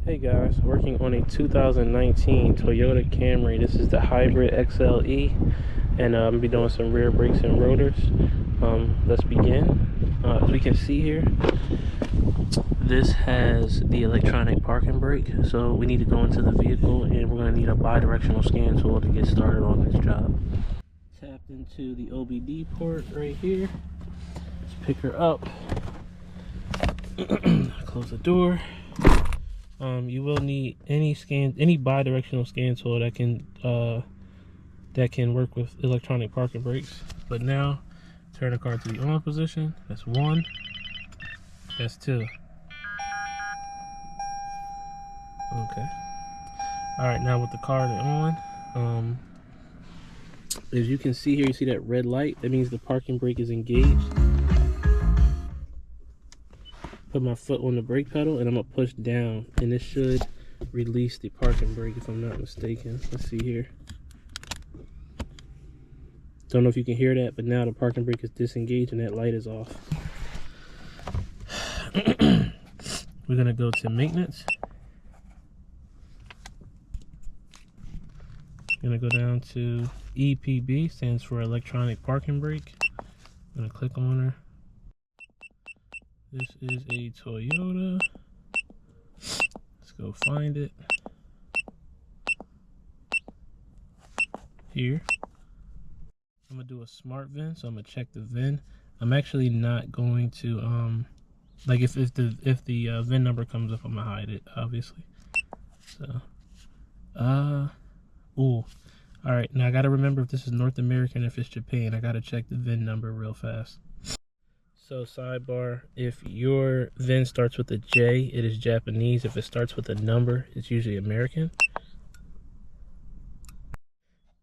Hey guys, working on a 2019 Toyota Camry. This is the Hybrid XLE, and I'm gonna be doing some rear brakes and rotors. Let's begin. As we can see here, this has the electronic parking brake, so we need to go into the vehicle and we're gonna need a bi-directional scan tool to get started on this job. Tapped into the OBD port right here. Let's pick her up. Close the door. You will need any bi-directional scan tool that can work with electronic parking brakes. But now, turn the car to the on position. That's 1. That's 2. Okay. All right. Now with the car on, as you can see here, you see that red light. That means the parking brake is engaged. Put my foot on the brake pedal and I'm gonna push down, and this should release the parking brake if I'm not mistaken. Let's see here. Don't know if you can hear that, but now the parking brake is disengaged and that light is off. We're gonna go to maintenance. Gonna go down to EPB, stands for electronic parking brake. I'm gonna click on her. This is a Toyota. Let's go find it. Here. I'm gonna do a smart VIN, so I'm gonna check the VIN. I'm actually not going to like if the VIN number comes up, I'm gonna hide it, obviously. So ooh. Alright, now I gotta remember if this is North American, if it's Japan. I gotta check the VIN number real fast. So sidebar, if your VIN starts with a J, it is Japanese. If it starts with a number, it's usually American.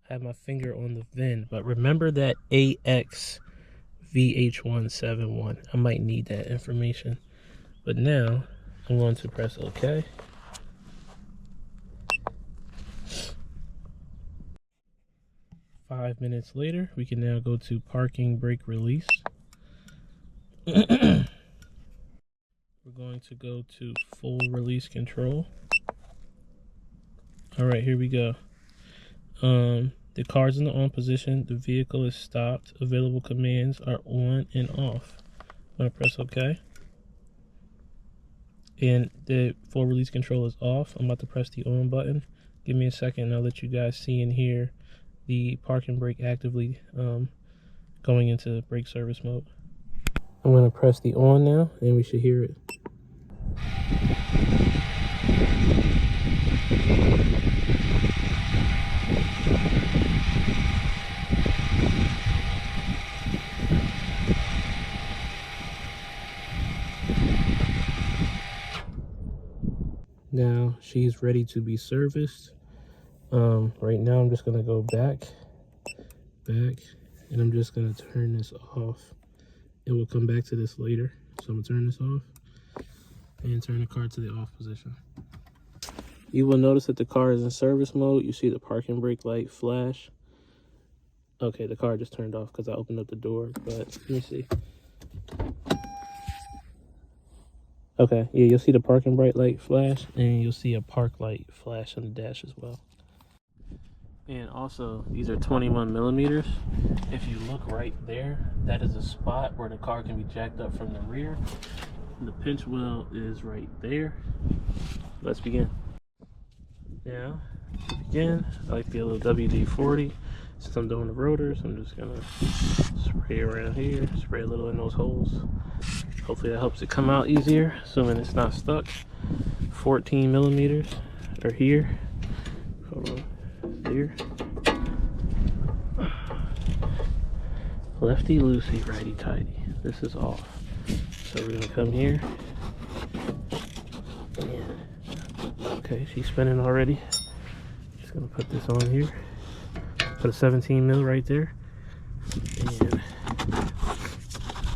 I have my finger on the VIN, but remember that AXVH171. I might need that information. But now, I'm going to press OK. Five minutes later, we can now go to parking brake release. We're going to go to full release control. All right, here we go. The car's in the on position. The vehicle is stopped. Available commands are on and off. I'm gonna press OK. And the full release control is off. I'm about to press the on button. Give me a second and I'll let you guys see and hear the parking brake actively going into brake service mode. I'm going to press the on now, and we should hear it. Now she's ready to be serviced. Right now I'm just going to go back, and I'm just going to turn this off. It will come back to this later. So I'm gonna turn this off and turn the car to the off position. You will notice that the car is in service mode. You see the parking brake light flash. Okay, the car just turned off because I opened up the door, but let me see. Okay, yeah, you'll see the parking brake light flash, and you'll see a park light flash on the dash as well. And also, these are 21 millimeters. If you look right there, that is a spot where the car can be jacked up from the rear. And the pinch wheel is right there. Let's begin. Now, to begin, I like to get a little WD-40. Since I'm doing the rotors, I'm just gonna spray around here, spray a little in those holes. Hopefully that helps it come out easier, assuming it's not stuck. 14 millimeters are here. Hold on. Here. Lefty loosey, righty tighty. This is off. So we're gonna come here. Okay, she's spinning already. Just gonna put this on here. Put a 17 mil right there. And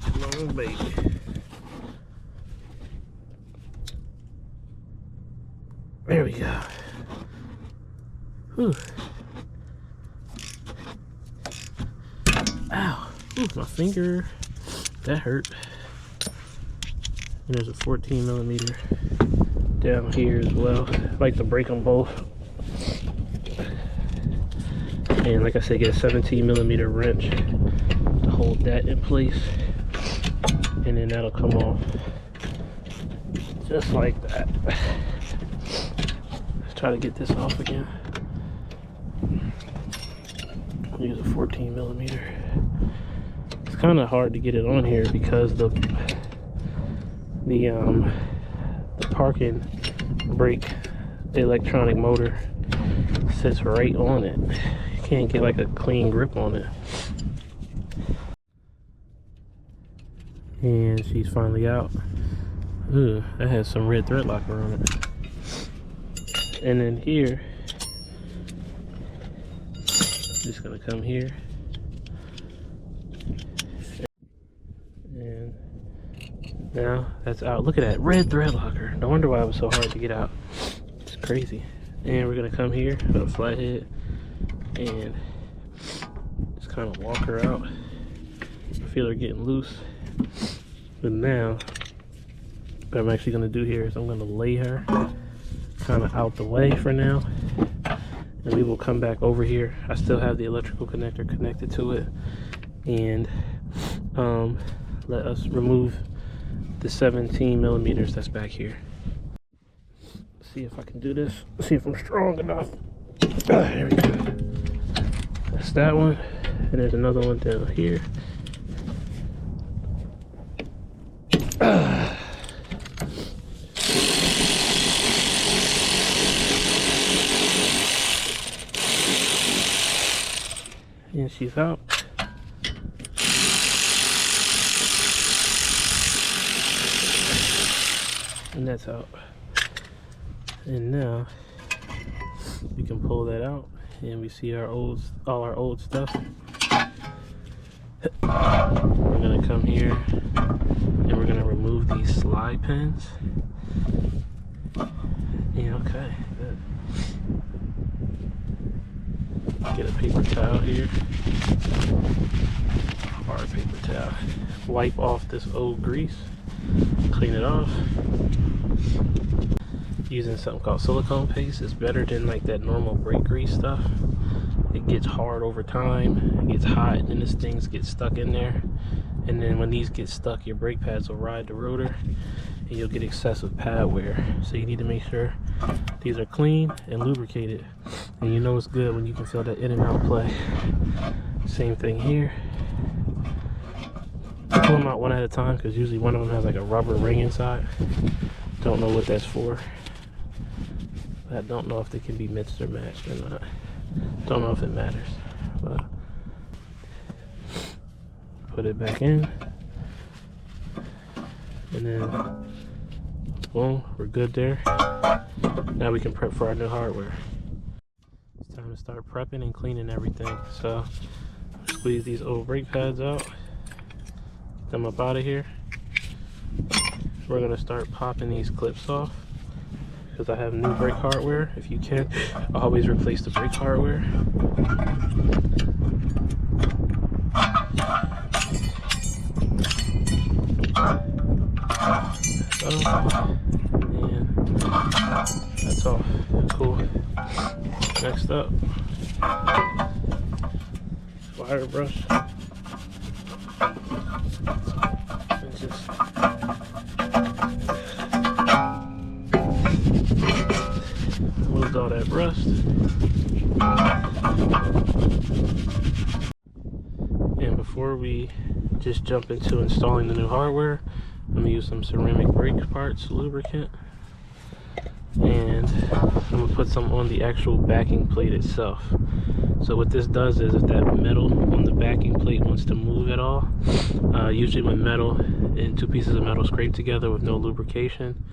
come on, baby. There we go. Whew. Ow. Ooh, my finger. That hurt. And there's a 14 millimeter down here as well. I like to break them both. And like I said, get a 17mm wrench to hold that in place. And then that'll come off just like that. Let's try to get this off again. Use a 14mm. It's kind of hard to get it on here because the parking brake, the electronic motor sits right on it. You can't get like a clean grip on it. And she's finally out. Ooh, that has some red thread locker on it. And then here, just gonna come here, and now that's out. Look at that red thread locker. No wonder why it was so hard to get out. It's crazy. And we're gonna come here with a flathead and just kind of walk her out. I feel her getting loose. But now, what I'm actually gonna do here is I'm gonna lay her kind of out the way for now. And we will come back over here. I still have the electrical connector connected to it. And let us remove the 17mm that's back here. Let's see if I can do this. Let's see if I'm strong enough. There we go. That's that one. And there's another one down here. And she's out. And that's out. And now we can pull that out and we see our all our old stuff. We're gonna come here and we're gonna remove these slide pins. Yeah, okay, good. Get a paper towel here, hard paper towel. Wipe off this old grease, clean it off. Using something called silicone paste is better than like that normal brake grease stuff. It gets hard over time, it gets hot, and these things get stuck in there. And then when these get stuck, your brake pads will ride the rotor and you'll get excessive pad wear. So you need to make sure these are clean and lubricated. And you know it's good when you can feel that in and out play. Same thing here. Pull them out one at a time because usually one of them has like a rubber ring inside. Don't know what that's for. I don't know if they can be mixed or matched or not. Don't know if it matters. But put it back in. And then boom, we're good there. Now we can prep for our new hardware. It's time to start prepping and cleaning everything. So squeeze these old brake pads out, get them up out of here. We're gonna start popping these clips off because I have new brake hardware. If you can, always replace the brake hardware. And that's all. Cool. Next up, wire brush. And just removed all that rust. And before we just jump into installing the new hardware, I'm gonna use some ceramic brake parts lubricant, and I'm gonna put some on the actual backing plate itself. So what this does is if that metal on the backing plate wants to move at all, usually when metal and two pieces of metal scrape together with no lubrication,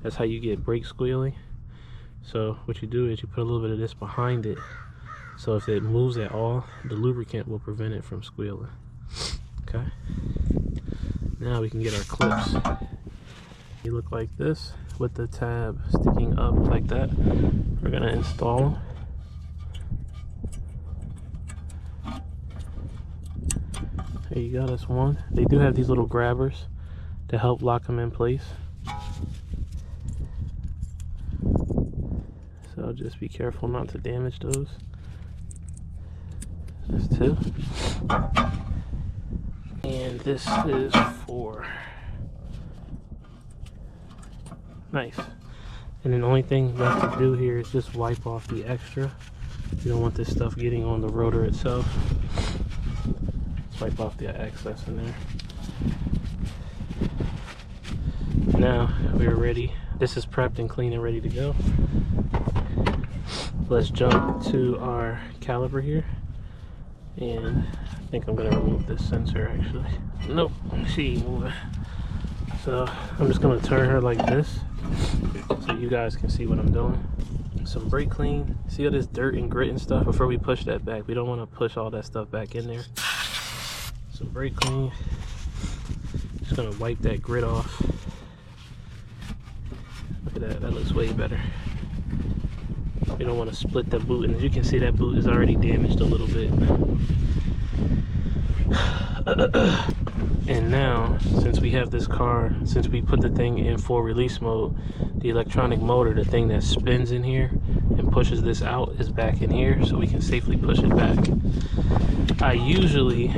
that's how you get brake squealing. So what you do is you put a little bit of this behind it, so if it moves at all, the lubricant will prevent it from squealing. Okay, now we can get our clips. They look like this with the tab sticking up like that. We're gonna install them. There you go, that's one. They do have these little grabbers to help lock them in place. So just be careful not to damage those. That's 2. And this is 4. Nice. And then the only thing left to do here is just wipe off the extra. You don't want this stuff getting on the rotor itself. Wipe off the excess in there. Now we're ready. This is prepped and clean and ready to go. Let's jump to our caliper here. And I think I'm gonna remove this sensor actually. Nope, she ain't moving. So I'm just gonna turn her like this so you guys can see what I'm doing. Some brake clean. See all this dirt and grit and stuff? Before we push that back, we don't want to push all that stuff back in there. Some brake clean. Just gonna wipe that grit off. Look at that, that looks way better. We don't want to split the boot, and as you can see, that boot is already damaged a little bit. And now, since we have this car, since we put the thing in full release mode, the electronic motor, the thing that spins in here and pushes this out, is back in here, so we can safely push it back. I usually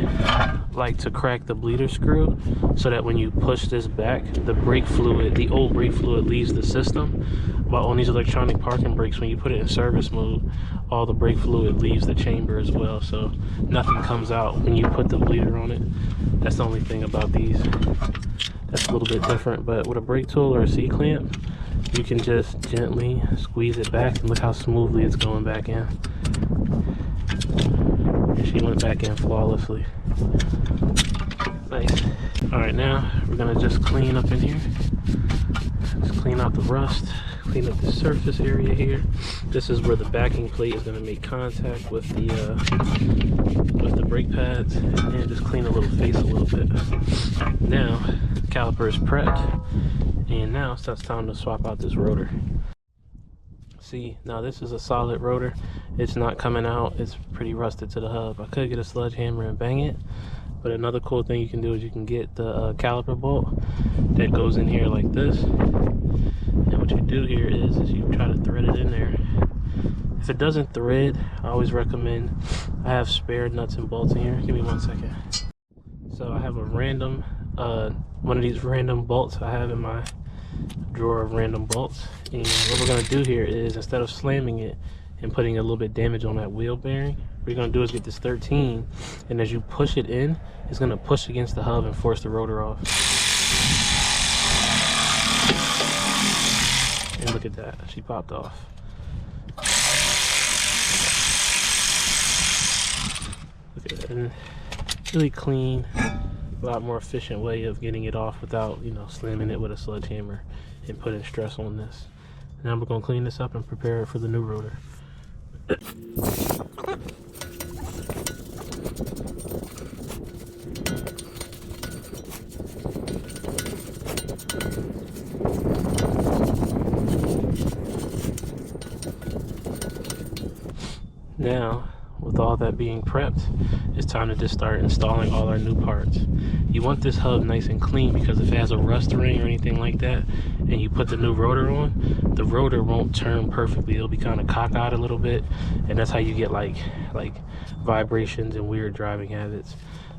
like to crack the bleeder screw so that when you push this back, the brake fluid, the old brake fluid, leaves the system. But on these electronic parking brakes, when you put it in service mode, all the brake fluid leaves the chamber as well, so nothing comes out when you put the bleeder on it. That's the only thing about these that's a little bit different. But with a brake tool or a C-clamp, you can just gently squeeze it back, and look how smoothly it's going back in. And she went back in flawlessly. Nice. Alright, now we're gonna just clean up in here. Just clean out the rust, clean up the surface area here. This is where the backing plate is gonna make contact with the brake pads, and just clean the little face a little bit. Now, caliper is prepped, and now it's time to swap out this rotor. See, now this is a solid rotor. It's not coming out. It's pretty rusted to the hub. I could get a sledgehammer and bang it, but another cool thing you can do is you can get the caliper bolt that goes in here like this. And what you do here is you try to thread it in there. If it doesn't thread, I always recommend, I have spare nuts and bolts in here. Give me 1 second. So I have a random, one of these random bolts I have in my drawer of random bolts. And what we're gonna do here is, instead of slamming it and putting a little bit of damage on that wheel bearing, what you're gonna do is get this 13, and as you push it in, it's gonna push against the hub and force the rotor off. And look at that, she popped off. Look at that, and really clean, a lot more efficient way of getting it off without, you know, slamming it with a sledgehammer and putting stress on this. Now we're gonna clean this up and prepare it for the new rotor. Now, with all that being prepped, it's time to just start installing all our new parts. You want this hub nice and clean, because if it has a rust ring or anything like that, and you put the new rotor on, the rotor won't turn perfectly. It'll be kind of cockeyed a little bit, and that's how you get like vibrations and weird driving habits.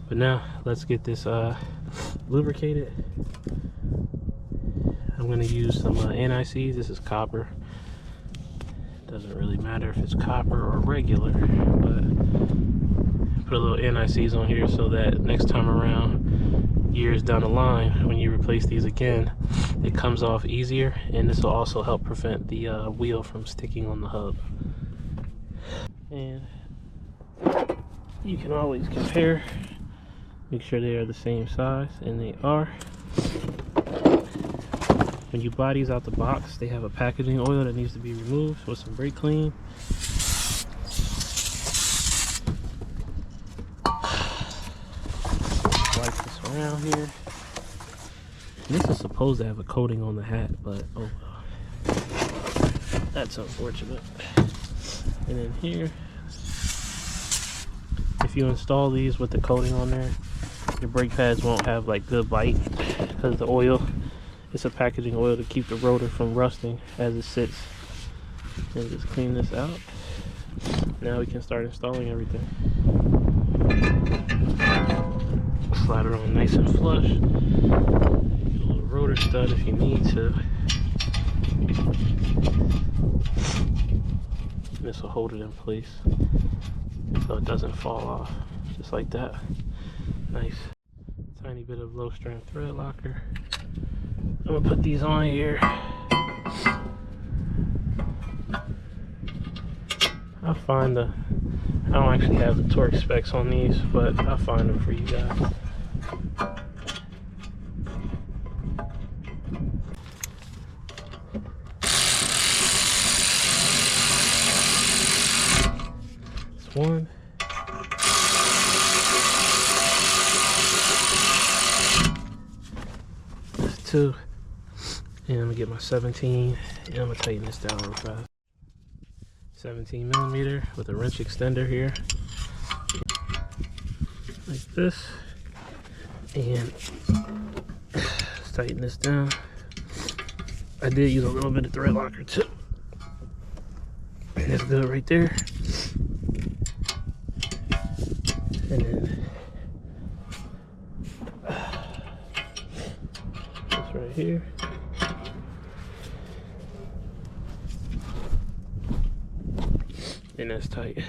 But now, let's get this lubricated. I'm gonna use some NICs. This is copper. Doesn't really matter if it's copper or regular, but put a little NICs on here so that next time around, years down the line, when you replace these again, it comes off easier, and this will also help prevent the wheel from sticking on the hub. And you can always compare, make sure they are the same size, and they are. When you buy these out the box, they have a packaging oil that needs to be removed with some brake clean. Wipe this around here. And this is supposed to have a coating on the hat, but oh well. That's unfortunate. And then here, if you install these with the coating on there, your brake pads won't have like good bite, because the oil, it's a packaging oil to keep the rotor from rusting as it sits and just clean this out. Now we can start installing everything. Slide it on nice and flush. Get a little rotor stud if you need to. This will hold it in place so it doesn't fall off, just like that. Nice. Tiny bit of low strength thread locker. I'm gonna put these on here. I'll find I don't actually have the torque specs on these, but I'll find them for you guys. That's one. That's two. And I'm gonna get my 17, and I'm gonna tighten this down real fast. 17 millimeter with a wrench extender here, like this, and let's tighten this down. I did use a little bit of thread locker too, and that's good right there. And then this right here. And that's tight.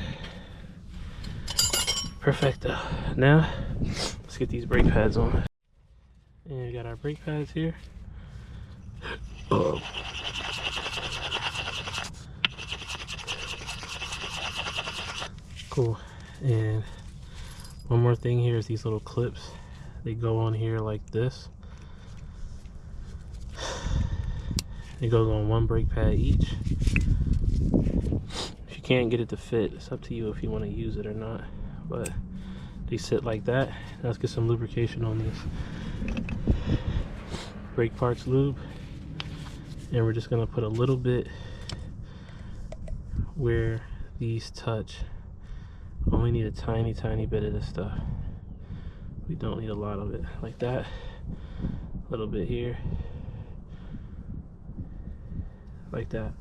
Perfecto. Now let's get these brake pads on. And we got our brake pads here. Cool. And one more thing here is these little clips. They go on here like this. It goes on one brake pad each. Can't get it to fit, it's up to you if you want to use it or not, but they sit like that. Now let's get some lubrication on these. Brake parts lube, and we're just going to put a little bit where these touch. Only need a tiny bit of this stuff. We don't need a lot of it. Like that, a little bit here, like that.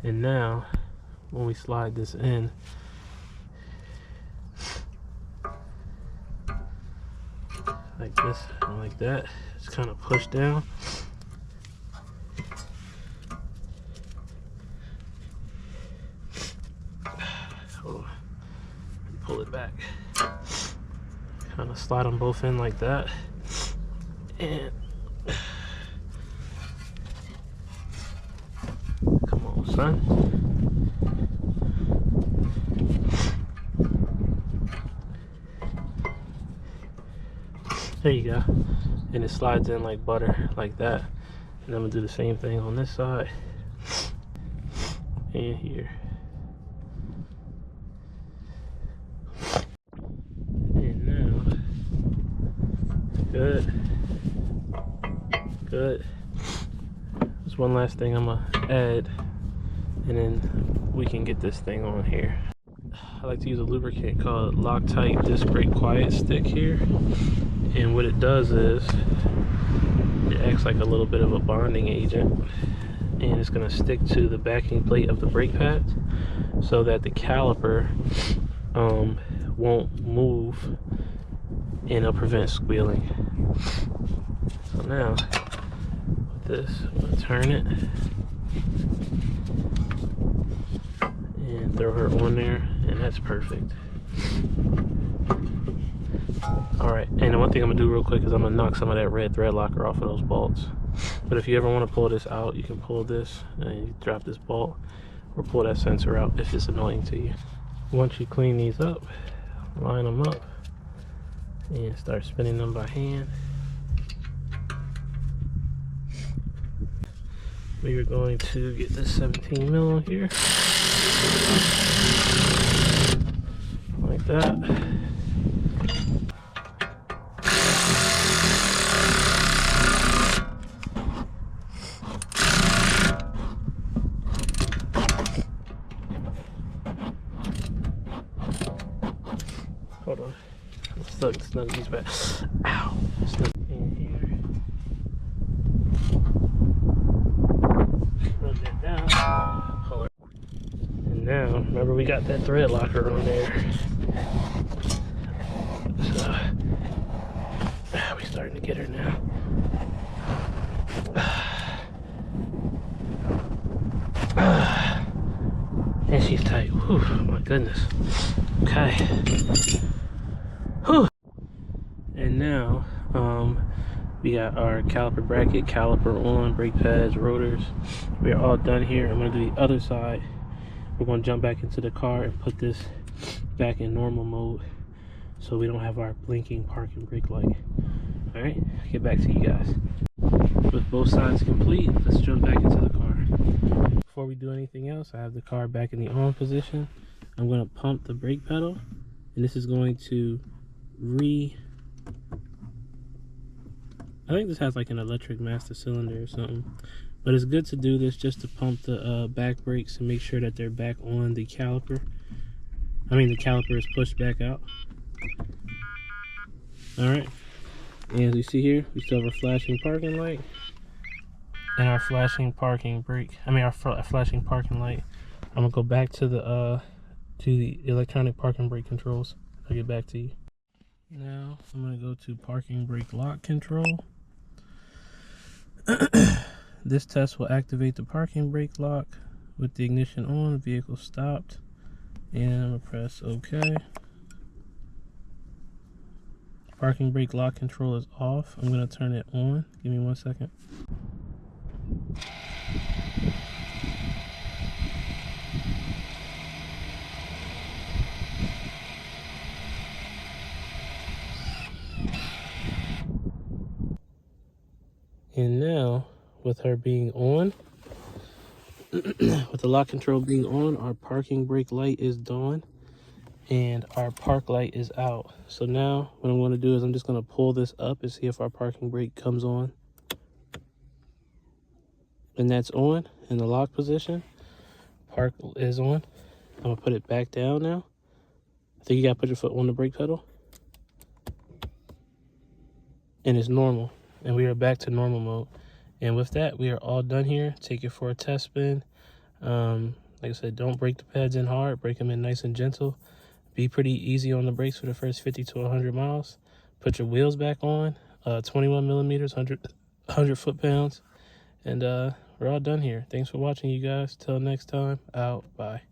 And now, when we slide this in, like this and like that, just kind of push down. Hold on. Pull it back. Kind of slide them both in like that. And son. There you go. And it slides in like butter, like that. And I'm gonna do the same thing on this side and here. And now, good. There's one last thing I'm gonna add, and then we can get this thing on here. I like to use a lubricant called Loctite Disc Brake Quiet Stick here, and what it does is it acts like a little bit of a bonding agent, and it's going to stick to the backing plate of the brake pads so that the caliper won't move, and it'll prevent squealing. So now with this, I'm going to turn it and throw her on there, and that's perfect. Alright, and the one thing I'm going to do real quick is I'm going to knock some of that red thread locker off of those bolts. But if you ever want to pull this out, you can pull this and you drop this bolt, or pull that sensor out if it's annoying to you. Once you clean these up, line them up and start spinning them by hand. We are going to get this 17 mil on here, like that. Hold on, I'm snug these back. Ow! Snug in here. Run that now, remember we got that thread locker on there. So, we starting to get her now. And she's tight. Whew, my goodness. Okay. Whew. And now, we got our caliper bracket, caliper on, brake pads, rotors. We are all done here. I'm gonna do the other side. We're gonna jump back into the car and put this back in normal mode so we don't have our blinking parking brake light. All right, get back to you guys. With both sides complete, let's jump back into the car. Before we do anything else, I have the car back in the on position. I'm gonna pump the brake pedal, and this is going to I think this has like an electric master cylinder or something, but it's good to do this just to pump the back brakes and make sure that they're back on the caliper. I mean, the caliper is pushed back out. All right, and as you see here, we still have our flashing parking light and our flashing parking brake. I mean, our flashing parking light. I'm gonna go back to the electronic parking brake controls. I'll get back to you. Now I'm gonna go to parking brake lock control. This test will activate the parking brake lock with the ignition on, vehicle stopped, and I'm gonna press OK. Parking brake lock control is off. I'm gonna turn it on. Give me 1 second. And now, with her being on, with the lock control being on, our parking brake light is dawn and our park light is out. So now what I'm going to do is I'm just going to pull this up and see if our parking brake comes on. And that's on in the lock position. Park is on. I'm going to put it back down now. I think you got to put your foot on the brake pedal. And it's normal. And we are back to normal mode. And with that, we are all done here. Take it for a test spin. Like I said, don't break the pads in hard. Break them in nice and gentle. Be pretty easy on the brakes for the first 50 to 100 miles. Put your wheels back on. 21 millimeters, 100 foot-pounds. And we're all done here. Thanks for watching, you guys. Till next time, out. Bye.